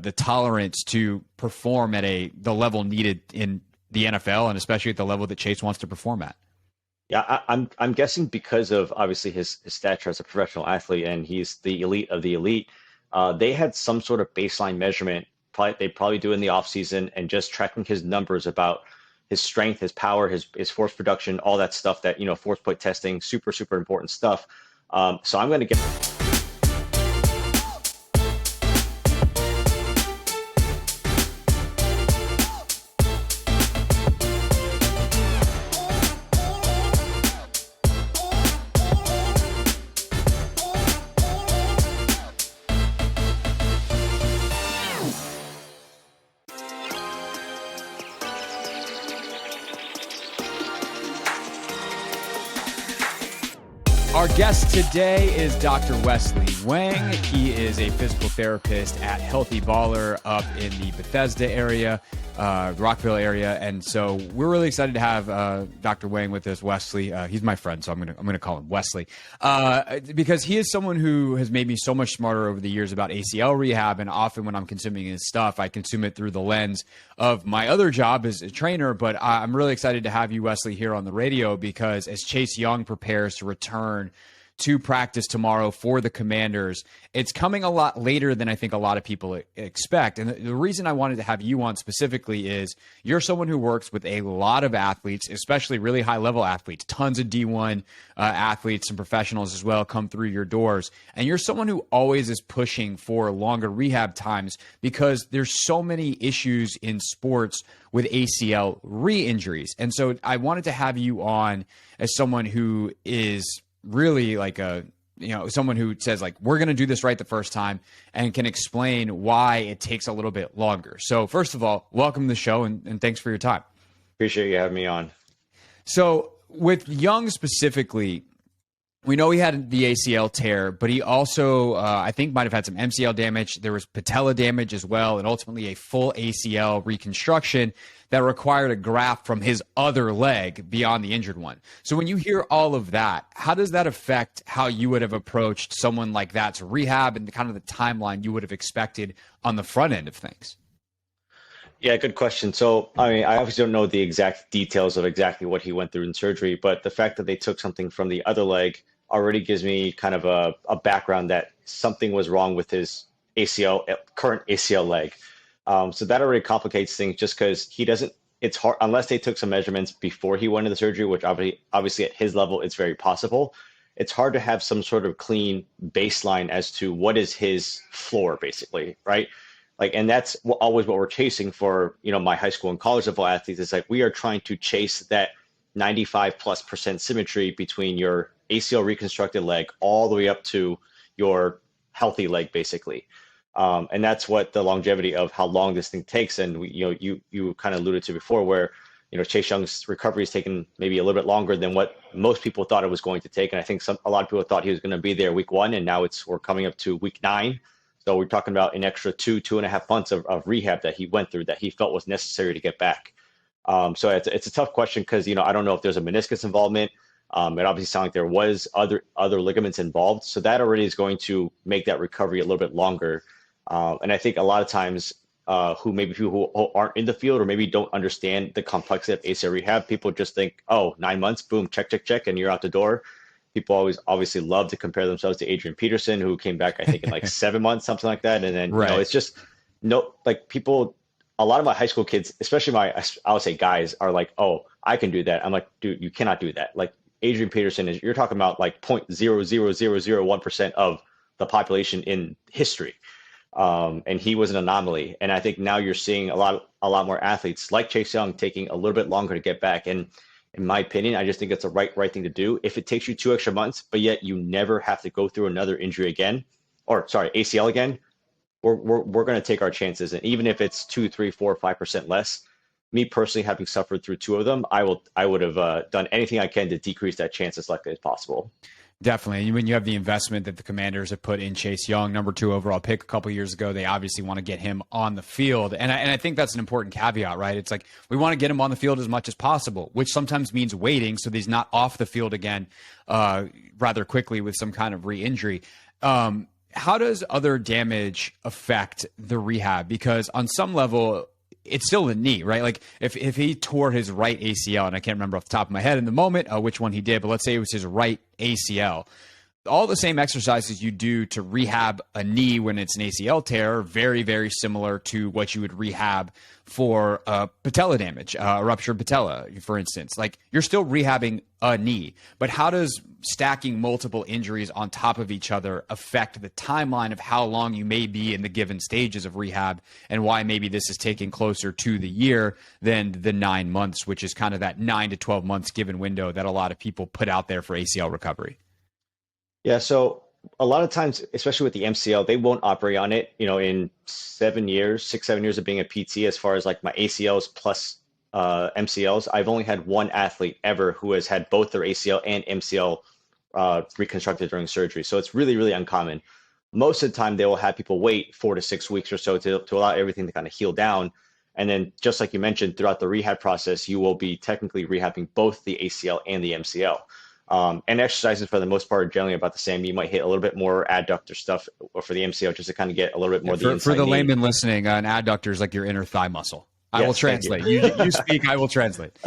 the tolerance to perform at the level needed in the NFL, and especially at the level that Chase wants to perform at? Yeah, I'm guessing because of obviously his stature as a professional athlete, and he's the elite of the elite. They had some sort of baseline measurement. They probably do in the off season, and just tracking his numbers about his strength, his power, his force production, all that stuff that, force plate testing, super, super important stuff. So I'm going to get. Our guest today is Dr. Wesley Wang. He is a physical therapist at Healthy Baller up in the Bethesda area, Rockville area, and so we're really excited to have Dr. Wang with us. Wesley, he's my friend, so I'm gonna call him Wesley, because he is someone who has made me so much smarter over the years about ACL rehab. And often when I'm consuming his stuff, I consume it through the lens of my other job as a trainer. But I'm really excited to have you, Wesley, here on the radio, because as Chase Young prepares to return to practice tomorrow for the Commanders, it's coming a lot later than I think a lot of people expect. And the reason I wanted to have you on specifically is you're someone who works with a lot of athletes, especially really high-level athletes. Tons of D1 athletes and professionals as well come through your doors. And you're someone who always is pushing for longer rehab times, because there's so many issues in sports with ACL re-injuries. And so I wanted to have you on as someone who is really like someone who says, like, we're going to do this right the first time, and can explain why it takes a little bit longer. So first of all, welcome to the show, and thanks for your time. Appreciate you having me on. So with Young specifically, we know he had the ACL tear, but he also, I think, might have had some MCL damage. There was patella damage as well, and ultimately a full ACL reconstruction that required a graft from his other leg beyond the injured one. So when you hear all of that, how does that affect how you would have approached someone like that to rehab, and kind of the timeline you would have expected on the front end of things? Yeah, good question. So, I mean, I obviously don't know the exact details of exactly what he went through in surgery, but the fact that they took something from the other leg already gives me kind of a background that something was wrong with his current ACL leg. So that already complicates things, just because it's hard, unless they took some measurements before he went into the surgery, which obviously at his level, it's very possible. It's hard to have some sort of clean baseline as to what is his floor, basically, right? Like, and that's always what we're chasing for, my high school and college level athletes. It's like, we are trying to chase that 95+% symmetry between your ACL reconstructed leg all the way up to your healthy leg, basically. And that's what the longevity of how long this thing takes. And you kind of alluded to before, where Chase Young's recovery has taken maybe a little bit longer than what most people thought it was going to take. And I think a lot of people thought he was going to be there week 1, and now we're coming up to week 9. So we're talking about an extra 2.5 months of rehab that he went through, that he felt was necessary to get back. So it's a tough question, because I don't know if there's a meniscus involvement. It obviously sounded like there was other ligaments involved, so that already is going to make that recovery a little bit longer. And I think a lot of times, people who aren't in the field, or maybe don't understand the complexity of ACL rehab, people just think, oh, 9 months, boom, check, and you're out the door. People always obviously love to compare themselves to Adrian Peterson, who came back, I think, in like 7 months, something like that. And then, right. It's just people. A lot of my high school kids, especially I would say guys, are like, oh, I can do that. I'm like, dude, you cannot do that. Like, Adrian Peterson you're talking about like 0.00001% of the population in history. And he was an anomaly. And I think now you're seeing a lot more athletes like Chase Young taking a little bit longer to get back. And in my opinion, I just think it's the right thing to do. If it takes you 2 extra months, but yet you never have to go through another injury again, ACL again, we're going to take our chances. And even if it's 2, 3, 4, 5% less, me personally, having suffered through 2 of them, I would have done anything I can to decrease that chance as likely as possible. Definitely. When you have the investment that the Commanders have put in Chase Young, number 2 overall pick a couple years ago, they obviously want to get him on the field. And I think that's an important caveat, right? It's like, we want to get him on the field as much as possible, which sometimes means waiting so that he's not off the field again rather quickly with some kind of re-injury. how does other damage affect the rehab? Because on some level, it's still the knee, right? Like if he tore his right ACL, and I can't remember off the top of my head in the moment which one he did, but let's say it was his right ACL. All the same exercises you do to rehab a knee when it's an ACL tear are very, very similar to what you would rehab for patella damage, a ruptured patella, for instance. Like you're still rehabbing a knee, but how does stacking multiple injuries on top of each other affect the timeline of how long you may be in the given stages of rehab, and why maybe this is taking closer to the year than the 9 months, which is kind of that 9 to 12 months given window that a lot of people put out there for ACL recovery? Yeah, so a lot of times, especially with the MCL, they won't operate on it, in 7 years, 6, 7 years of being a PT, as far as like my ACLs plus MCLs. I've only had one athlete ever who has had both their ACL and MCL reconstructed during surgery. So it's really, really uncommon. Most of the time, they will have people wait 4 to 6 weeks or so to allow everything to kind of heal down. And then, just like you mentioned, throughout the rehab process, you will be technically rehabbing both the ACL and the MCL. And exercises for the most part are generally about the same. You might hit a little bit more adductor stuff or for the MCL just to kind of get a little bit more For the layman listening, an adductor is like your inner thigh muscle. I will translate. You speak, I will translate.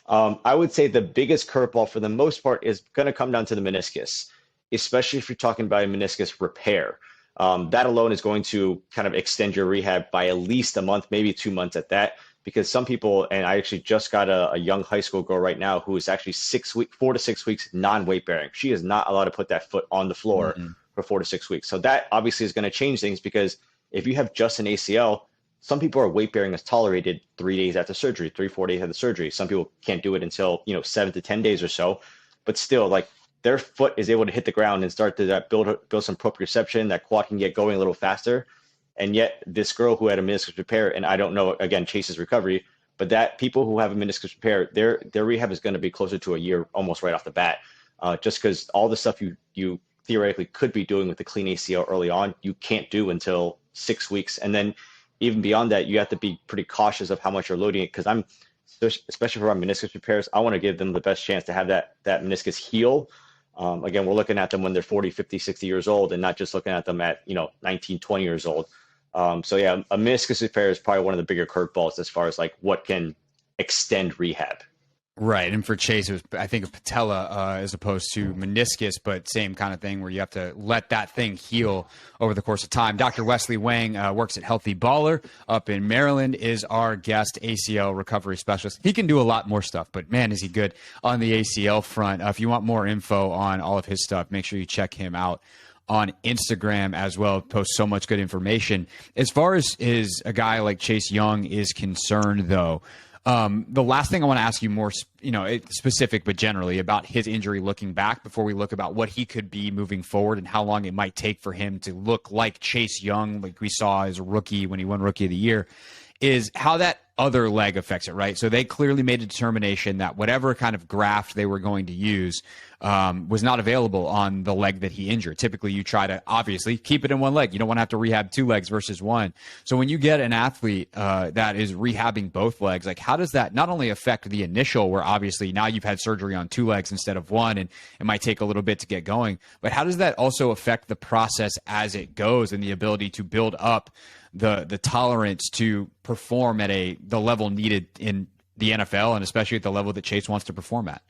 I would say the biggest curveball for the most part is going to come down to the meniscus, especially if you're talking about a meniscus repair. That alone is going to kind of extend your rehab by at least a month, maybe 2 months at that. Because some people, and I actually just got a young high school girl right now who is actually 4 to 6 weeks non-weight bearing. She is not allowed to put that foot on the floor for 4 to 6 weeks. So that obviously is going to change things, because if you have just an ACL, some people are weight bearing is tolerated 3 days after surgery, 3, 4 days after surgery. Some people can't do it until 7 to 10 days or so, but still, like, their foot is able to hit the ground and start to build some proprioception. That quad can get going a little faster. And yet this girl who had a meniscus repair, and I don't know, again, Chase's recovery, but that people who have a meniscus repair, their rehab is going to be closer to a year almost right off the bat, just because all the stuff you theoretically could be doing with the clean ACL early on, you can't do until 6 weeks. And then even beyond that, you have to be pretty cautious of how much you're loading it, because especially for our meniscus repairs, I want to give them the best chance to have that meniscus heal. Again, we're looking at them when they're 40, 50, 60 years old, and not just looking at them at 19, 20 years old. So yeah, a meniscus repair is probably one of the bigger curveballs as far as like what can extend rehab. Right. And for Chase, it was, I think, a patella as opposed to meniscus, but same kind of thing where you have to let that thing heal over the course of time. Dr. Wesley Wang works at Healthy Baller up in Maryland, is our guest ACL recovery specialist. He can do a lot more stuff, but man, is he good on the ACL front. If you want more info on all of his stuff, make sure you check him out on Instagram as well. Posts so much good information. As far as a guy like Chase Young is concerned, though, the last thing I want to ask you more, specific, but generally about his injury looking back before we look about what he could be moving forward and how long it might take for him to look like Chase Young, like we saw as a rookie when he won Rookie of the Year, is how that other leg affects it, right? So they clearly made a determination that whatever kind of graft they were going to use was not available on the leg that he injured. Typically, you try to obviously keep it in one leg. You don't want to have to rehab 2 legs versus 1. So when you get an athlete that is rehabbing both legs, like how does that not only affect the initial, where obviously now you've had surgery on 2 legs instead of 1, and it might take a little bit to get going, but how does that also affect the process as it goes and the ability to build up the tolerance to perform at the level needed in the NFL, and especially at the level that Chase wants to perform at?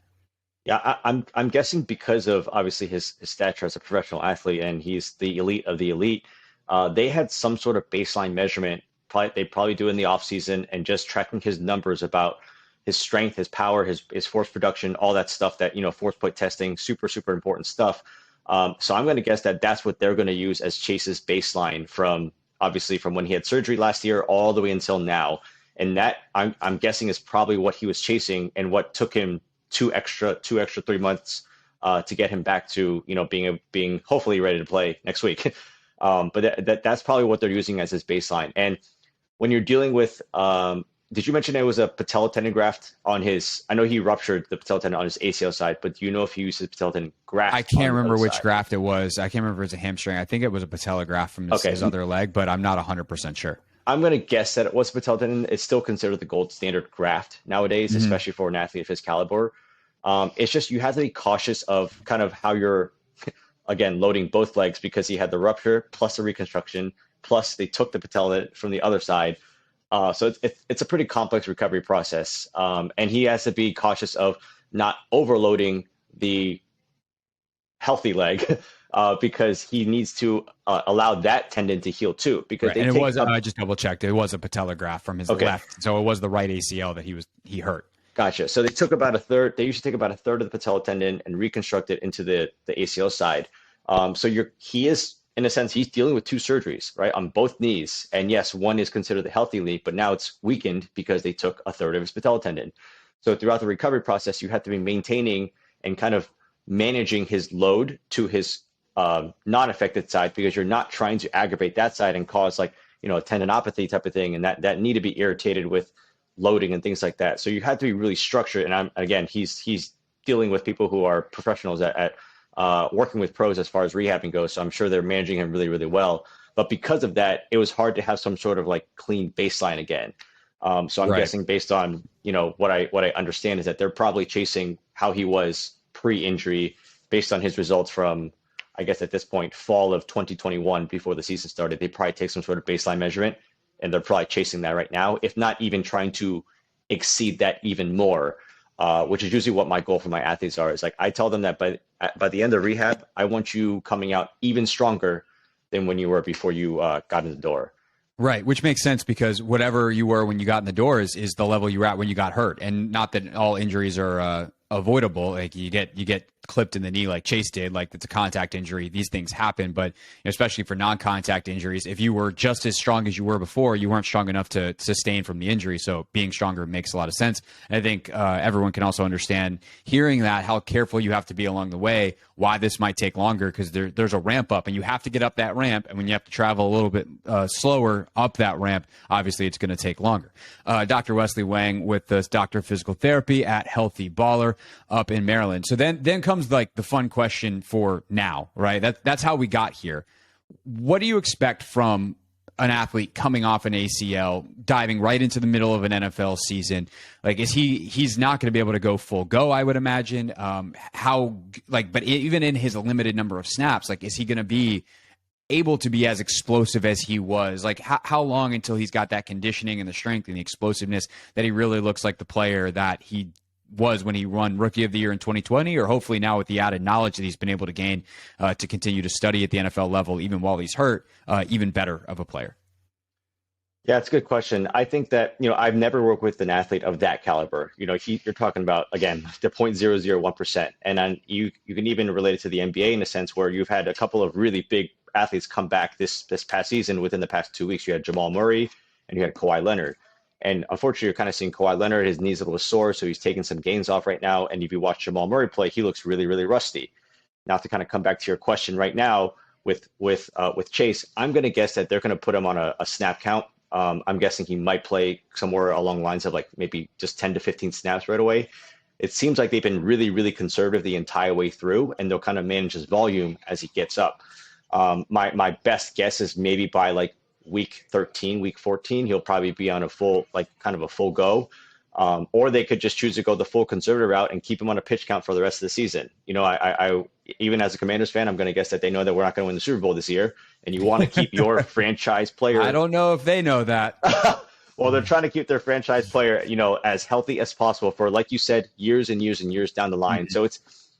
Yeah, I'm guessing because of obviously his stature as a professional athlete, and he's the elite of the elite. They had some sort of baseline measurement. They probably do in the off season, and just tracking his numbers about his strength, his power, his force production, all that stuff that force plate testing, super important stuff. So I'm going to guess that that's what they're going to use as Chase's baseline from when he had surgery last year all the way until now. And that I'm guessing is probably what he was chasing, and what took him two extra 3 months to get him back to being hopefully ready to play next week. But that's probably what they're using as his baseline. And when you're dealing with, did you mention it was a patella tendon graft on his? I know he ruptured the patella tendon on his ACL side, but do you know if he used his patella tendon graft? I can't remember which graft it was. I can't remember if it's a hamstring. I think it was a patella graft from his other leg, but I'm not 100% sure. I'm going to guess that it was patella tendon. It's still considered the gold standard graft nowadays, especially for an athlete of his caliber. It's just you have to be cautious of kind of how you're again, loading both legs because he had the rupture plus the reconstruction, plus they took the patella from the other side. So it's a pretty complex recovery process. And he has to be cautious of not overloading the healthy leg because he needs to allow that tendon to heal too. Because Right. they And it take was, I just double checked, it was a patella graft from his okay, left. So it was the right ACL that he hurt. gotcha. So they took about a third. They usually take about a third of the patella tendon and reconstruct it into the ACL side. So he is, in a sense, he's dealing with two surgeries, right, on both knees. And yes, one is considered the healthy knee, but now it's weakened because they took a third of his patella tendon. So throughout the recovery process, you have to be maintaining and kind of managing his load to his non-affected side, because you're not trying to aggravate that side and cause like, a tendinopathy type of thing, and that need to be irritated with loading and things like that. So you have to be really structured. And he's dealing with people who are professionals at working with pros as far as rehabbing goes. So I'm sure they're managing him really, really well. But because of that, it was hard to have some sort of like clean baseline again. So I'm guessing based on, what I understand is that they're probably chasing how he was pre-injury based on his results from, I guess at this point, fall of 2021 before the season started. They probably take some sort of baseline measurement, and they're probably chasing that right now, if not even trying to exceed that even more, which is usually what my goal for my athletes are. Is like, I tell them that by the end of rehab, I want you coming out even stronger than when you were before you got in the door. Right, which makes sense because whatever you were when you got in the door is the level you were at when you got hurt, and not that all injuries are avoidable. Like you get clipped in the knee like Chase did, like it's a contact injury. These things happen, but especially for non-contact injuries, if you were just as strong as you were before, you weren't strong enough to sustain from the injury. So being stronger makes a lot of sense. And I think everyone can also understand, hearing that, how careful you have to be along the way, why this might take longer, because there's a ramp up and you have to get up that ramp. And when you have to travel a little bit slower up that ramp, obviously it's going to take longer. Dr. Wesley Wang with us, Doctor of Physical Therapy at Healthy Baller up in Maryland. So then comes like the fun question for now, right? That's how we got here. What do you expect from an athlete coming off an ACL, diving right into the middle of an NFL season? Like, he's not going to be able to go full go, I would imagine. But even in his limited number of snaps, like, is he going to be able to be as explosive as he was? Like, how long until he's got that conditioning and the strength and the explosiveness that he really looks like the player that he was when he won Rookie of the Year in 2020, or hopefully now with the added knowledge that he's been able to gain to continue to study at the NFL level, even while he's hurt, even better of a player? Yeah, it's a good question. I think that, I've never worked with an athlete of that caliber. You're talking about, again, the 0.001%. And then you can even relate it to the NBA in a sense where you've had a couple of really big athletes come back this past season within the past 2 weeks. You had Jamal Murray and you had Kawhi Leonard. And unfortunately, you're kind of seeing Kawhi Leonard, his knee's a little sore, so he's taking some gains off right now. And if you watch Jamal Murray play, he looks really, really rusty. Now, to kind of come back to your question right now with Chase, I'm going to guess that they're going to put him on a snap count. I'm guessing he might play somewhere along the lines of like maybe just 10 to 15 snaps right away. It seems like they've been really, really conservative the entire way through, and they'll kind of manage his volume as he gets up. My best guess is maybe by like week 13, week 14, he'll probably be on a full, like kind of a full go. Or they could just choose to go the full conservative route and keep him on a pitch count for the rest of the season. I even as a Commanders fan, I'm going to guess that they know that we're not going to win the Super Bowl this year, and you want to keep your franchise player. I don't know if they know that. Well, they're trying to keep their franchise player, as healthy as possible for, like you said, years and years and years down the line. Mm-hmm.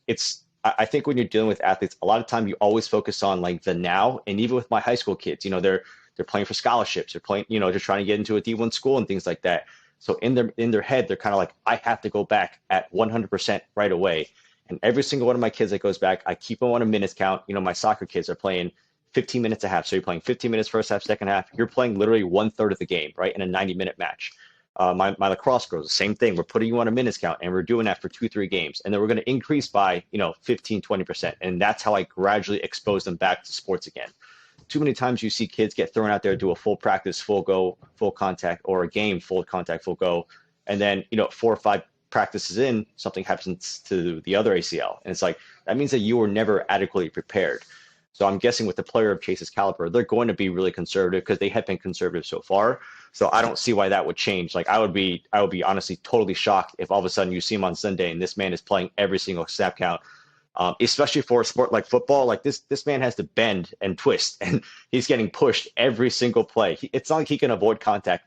So I think when you're dealing with athletes, a lot of time you always focus on like the now. And even with my high school kids, they're playing for scholarships, they're playing, they're trying to get into a D1 school and things like that. So in their head, they're kind of like, I have to go back at 100% right away. And every single one of my kids that goes back, I keep them on a minutes count. My soccer kids are playing 15 minutes a half. So you're playing 15 minutes first half, second half. You're playing literally 1/3 of the game, right, in a 90-minute match. My lacrosse girls, the same thing. We're putting you on a minutes count, and we're doing that for 2-3 games. And then we're going to increase by, 15, 20%. And that's how I gradually expose them back to sports again. Too many times you see kids get thrown out there, do a full practice, full go, full contact, or a game, full contact, full go. And then, 4 or 5 practices in, something happens to the other ACL. And it's like, that means that you were never adequately prepared. So I'm guessing with the player of Chase's caliber, they're going to be really conservative because they have been conservative so far. So I don't see why that would change. Like I would be honestly totally shocked if all of a sudden you see him on Sunday and this man is playing every single snap count. especially for a sport like football. Like this man has to bend and twist, and he's getting pushed every single play. It's not like he can avoid contact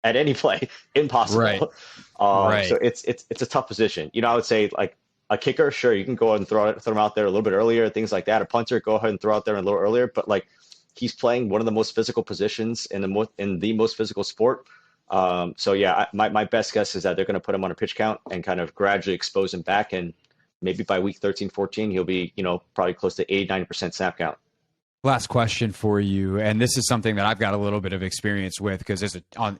at any play. Right. Impossible. So Right. it's a tough position. I would say like a kicker, sure, you can go ahead and throw him out there a little bit earlier, things like that. A punter, go ahead and throw out there a little earlier. But like he's playing one of the most physical positions in the most physical sport. So yeah, my best guess is that they're going to put him on a pitch count and kind of gradually expose him back, and maybe by week 13, 14, he'll be probably close to 80-90% snap count. Last question for you, and this is something that I've got a little bit of experience with because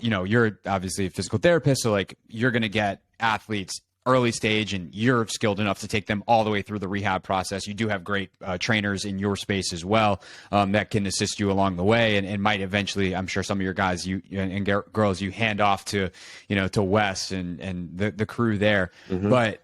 you're obviously a physical therapist, so like you're going to get athletes early stage, and you're skilled enough to take them all the way through the rehab process. You do have great trainers in your space as well that can assist you along the way, and might eventually, I'm sure some of your guys and girls you hand off to to Wes and the crew there, but.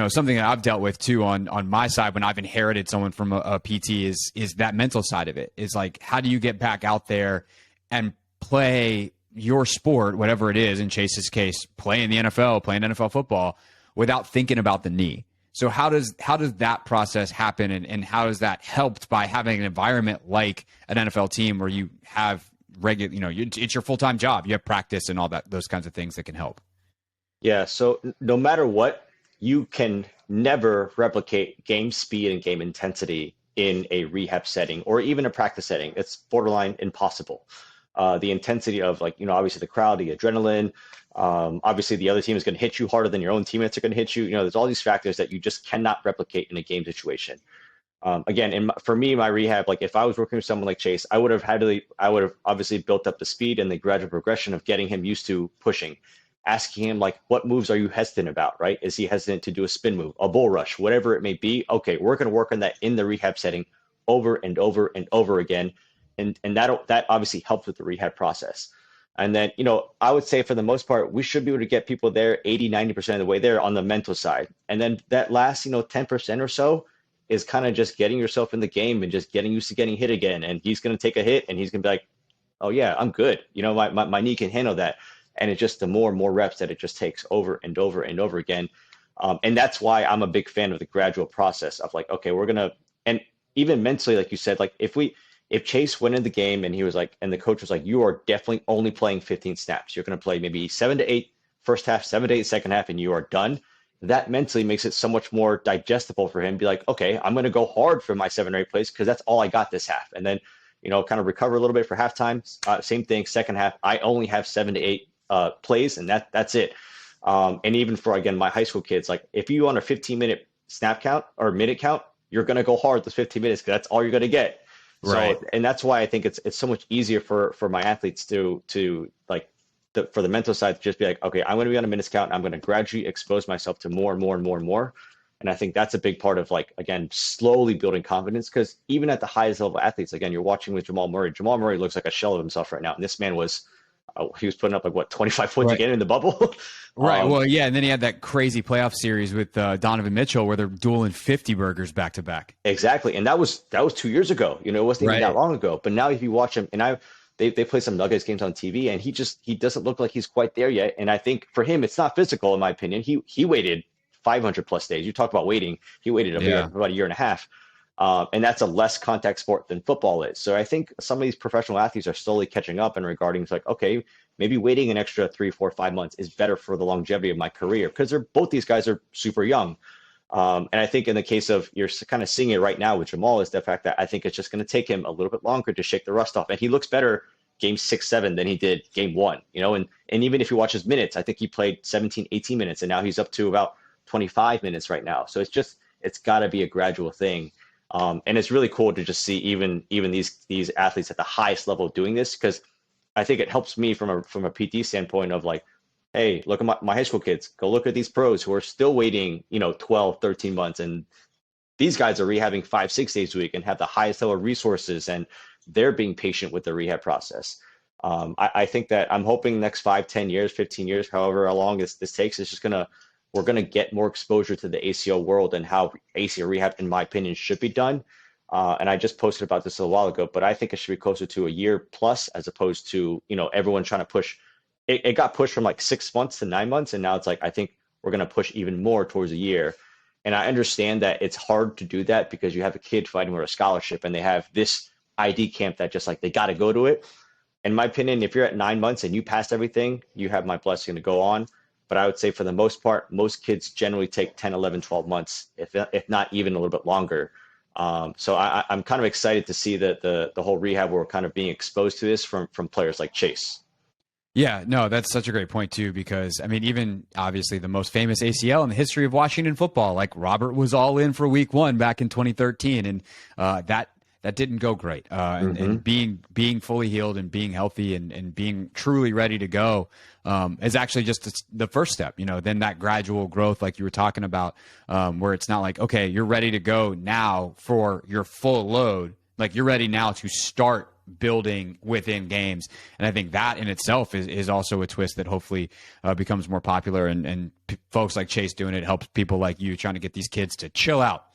Something that I've dealt with too on my side when I've inherited someone from a PT is that mental side of it. Is like, how do you get back out there and play your sport, whatever it is, in Chase's case, playing the NFL, playing NFL football without thinking about the knee. So how does that process happen, and how is that helped by having an environment like an NFL team where you have regular, it's your full-time job, you have practice and all those kinds of things that can help? Yeah, so no matter what, you can never replicate game speed and game intensity in a rehab setting or even a practice setting. It's borderline impossible. The intensity of obviously the crowd, the adrenaline, obviously the other team is going to hit you harder than your own teammates are going to hit you. There's all these factors that you just cannot replicate in a game situation. Again, for me, my rehab, like if I was working with someone like Chase, I would have obviously built up the speed and the gradual progression of getting him used to pushing. Asking him like, what moves are you hesitant about, right? Is he hesitant to do a spin move, a bull rush, whatever it may be? Okay, we're going to work on that in the rehab setting over and over and over again. And that obviously helps with the rehab process. And then, I would say for the most part, we should be able to get people there 80-90% of the way there on the mental side. And then that last, 10% or so is kind of just getting yourself in the game and just getting used to getting hit again. And he's going to take a hit and he's going to be like, oh yeah, I'm good. My knee can handle that. And it's just the more and more reps that it just takes over and over and over again. And that's why I'm a big fan of the gradual process of like, okay, and even mentally, like you said, like if Chase went in the game and he was like, and the coach was like, you are definitely only playing 15 snaps. You're going to play maybe 7 to 8 first half, 7 to 8 second half, and you are done. That mentally makes it so much more digestible for him. Be like, okay, I'm going to go hard for my 7 or 8 plays because that's all I got this half. And then, kind of recover a little bit for halftime. Same thing, second half, I only have 7 to 8 plays, and that's it. And even for, again, my high school kids, like if you on a 15-minute snap count or minute count, you're going to go hard those 15 minutes because that's all you're going to get. Right. So, and that's why I think it's so much easier for my athletes to like for the mental side to just be like, okay, I'm going to be on a minutes count. I'm going to gradually expose myself to more and more and more and more. And I think that's a big part of like, again, slowly building confidence, because even at the highest level athletes, again, you're watching with Jamal Murray. Jamal Murray looks like a shell of himself right now. And this man he was putting up like 25 points again in the bubble. Right. Well, yeah. And then he had that crazy playoff series with Donovan Mitchell where they're dueling 50 burgers back to back. Exactly. And that was 2 years ago. It wasn't even that long ago. But now if you watch him, and they play some Nuggets games on TV, and he doesn't look like he's quite there yet. And I think for him, it's not physical, in my opinion. He waited 500 plus days. You talk about waiting. He waited about a year and a half. And that's a less contact sport than football is. So I think some of these professional athletes are slowly catching up and regarding it's like, okay, maybe waiting an extra 3, 4, 5 months is better for the longevity of my career, because both these guys are super young. And I think in the case of, you're kind of seeing it right now with Jamal, is the fact that I think it's just going to take him a little bit longer to shake the rust off. And he looks better game 6, 7 than he did game 1, and even if you watch his minutes, I think he played 17, 18 minutes, and now he's up to about 25 minutes right now. So it's got to be a gradual thing. And it's really cool to just see even these athletes at the highest level doing this, because I think it helps me from a PT standpoint of like, hey, look at my high school kids. Go look at these pros who are still waiting, 12, 13 months. And these guys are rehabbing 5, 6 days a week and have the highest level of resources, and they're being patient with the rehab process. I think that I'm hoping next 5, 10 years, 15 years, however long this takes, is just we're going to get more exposure to the ACL world and how ACL rehab, in my opinion, should be done. And I just posted about this a while ago, but I think it should be closer to a year plus, as opposed to, everyone trying to push. It got pushed from like 6 months to 9 months. And now it's like, I think we're going to push even more towards a year. And I understand that it's hard to do that because you have a kid fighting for a scholarship and they have this ID camp that just like they got to go to it. In my opinion, if you're at 9 months and you passed everything, you have my blessing to go on. But I would say for the most part, most kids generally take 10, 11, 12 months, if not even a little bit longer. So I'm kind of excited to see that the whole rehab where we're kind of being exposed to this from players like Chase. Yeah, no, that's such a great point too, because I mean, even obviously the most famous ACL in the history of Washington football, like Robert was all in for week 1 back in 2013, and that didn't go great. And being fully healed and being healthy and being truly ready to go is actually just the first step. Then that gradual growth, like you were talking about, where it's not like, okay, you're ready to go now for your full load. Like you're ready now to start building within games. And I think that in itself is also a twist that hopefully becomes more popular, and folks like Chase doing it helps people like you trying to get these kids to chill out.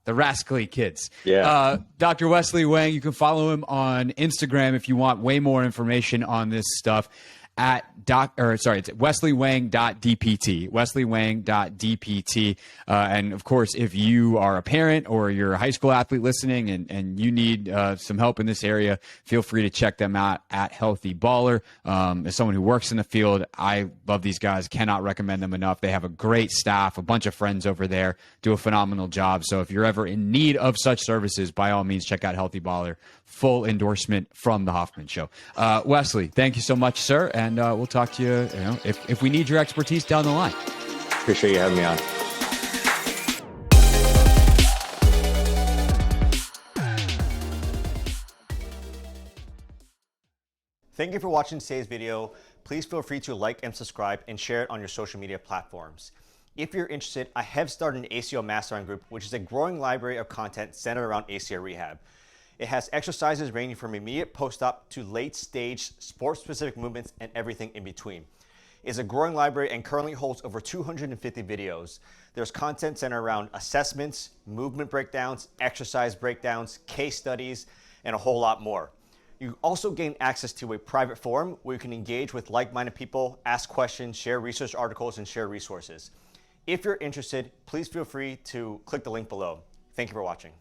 The rascally kids. Yeah. Dr. Wesley Wang, you can follow him on Instagram if you want way more information on this stuff at it's wesley.wang.dpt, wesley.wang.dpt. And of course, if you are a parent or you're a high school athlete listening and you need some help in this area, feel free to check them out at Healthy Baller. As someone who works in the field, I love these guys, cannot recommend them enough. They have a great staff, a bunch of friends over there, do a phenomenal job. So if you're ever in need of such services, by all means, check out Healthy Baller. Full endorsement from the Hoffman Show. Wesley, thank you so much, sir. And we'll talk to you, if we need your expertise down the line. Appreciate you having me on. Thank you for watching today's video. Please feel free to like and subscribe and share it on your social media platforms. If you're interested, I have started an ACL Mastermind group, which is a growing library of content centered around ACL rehab. It has exercises ranging from immediate post-op to late-stage sports-specific movements and everything in between. It's a growing library and currently holds over 250 videos. There's content centered around assessments, movement breakdowns, exercise breakdowns, case studies, and a whole lot more. You also gain access to a private forum where you can engage with like-minded people, ask questions, share research articles, and share resources. If you're interested, please feel free to click the link below. Thank you for watching.